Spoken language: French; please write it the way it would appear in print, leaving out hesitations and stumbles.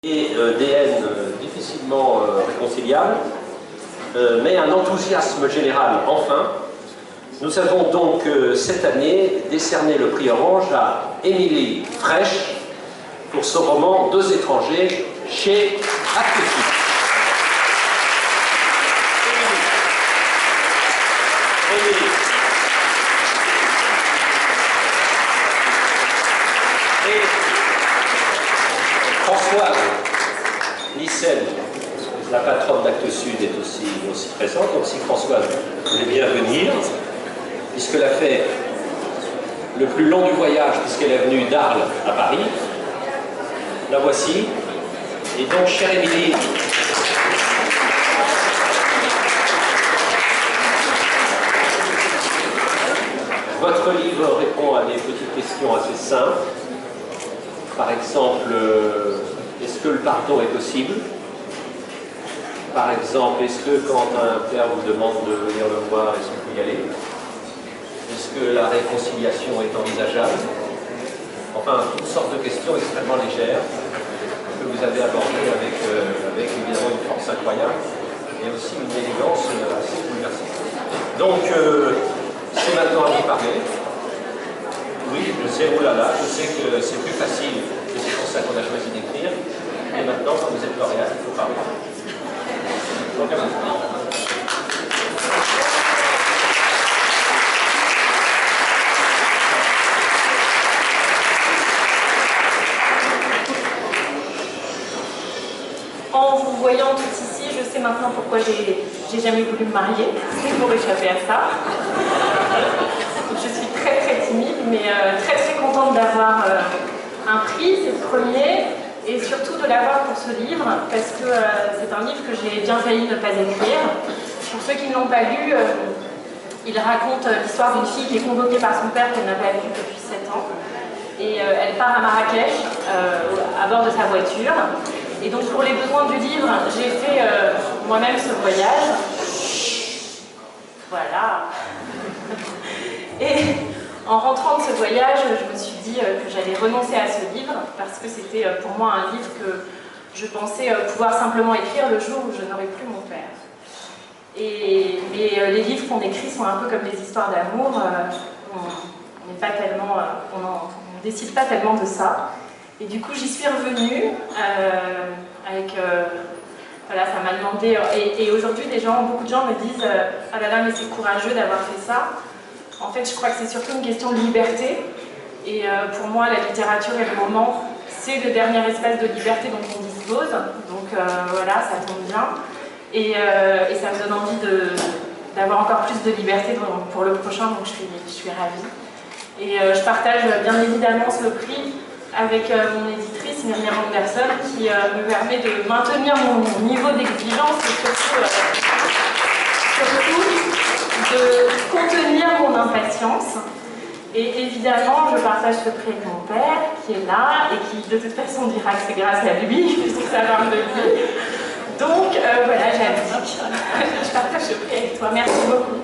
Et des haines difficilement réconciliables, mais un enthousiasme général enfin. Nous avons donc cette année décerné le prix Orange à Émilie Frêche pour son roman Deux étrangers chez Actes. Et Françoise Nissen, la patronne d'Actes Sud, est aussi présente. Donc si Françoise voulait bien venir, puisqu'elle a fait le plus long du voyage, puisqu'elle est venue d'Arles à Paris, la voici. Et donc, chère Émilie, votre livre répond à des petites questions assez simples. Par exemple, est-ce que le pardon est possible? Par exemple, est-ce que quand un père vous demande de venir le voir, est-ce qu'il peut y aller? Est-ce que la réconciliation est envisageable? Enfin, toutes sortes de questions extrêmement légères que vous avez abordées avec évidemment une force incroyable et aussi une élégance assez bouleversante. Donc, c'est maintenant à vous parler. Oui, je sais, oh là là, je sais que c'est plus facile, et c'est pour ça qu'on a choisi d'écrire. Et maintenant, quand vous êtes lauréat, il faut parler. Donc, à vous. En vous voyant tout ici, je sais maintenant pourquoi j'ai jamais voulu me marier. C'est pour échapper à ça. Je suis très timide, mais très contente d'avoir un prix, c'est le premier, et surtout de l'avoir pour ce livre, parce que c'est un livre que j'ai bien failli ne pas écrire. Pour ceux qui ne l'ont pas lu, il raconte l'histoire d'une fille qui est convoquée par son père qu'elle n'a pas vue depuis 7 ans. Et elle part à Marrakech à bord de sa voiture. Et donc pour les besoins du livre, j'ai fait moi-même ce voyage. Voilà. Et en rentrant de ce voyage, je me suis dit que j'allais renoncer à ce livre parce que c'était pour moi un livre que je pensais pouvoir simplement écrire le jour où je n'aurais plus mon père. Et les livres qu'on écrit sont un peu comme des histoires d'amour. On n'est pas tellement, on décide pas tellement de ça. Et du coup, j'y suis revenue voilà, ça m'a demandé. Et aujourd'hui, beaucoup de gens me disent ah là là, mais c'est courageux d'avoir fait ça. En fait, je crois que c'est surtout une question de liberté. Et pour moi, la littérature et le roman, c'est le dernier espace de liberté dont on dispose. Donc voilà, ça tombe bien. Et ça me donne envie d'avoir encore plus de liberté pour le prochain, donc je suis ravie. Et je partage bien évidemment ce prix avec mon éditrice Myriam Anderson qui me permet de maintenir mon niveau d'exigence et surtout de contenir mon impatience. Et évidemment, je partage ce prix avec mon père qui est là et qui de toute façon dira que c'est grâce à lui, puisque ça parle de lui. Donc voilà, j'abdique. Je partage ce prix avec toi. Merci beaucoup.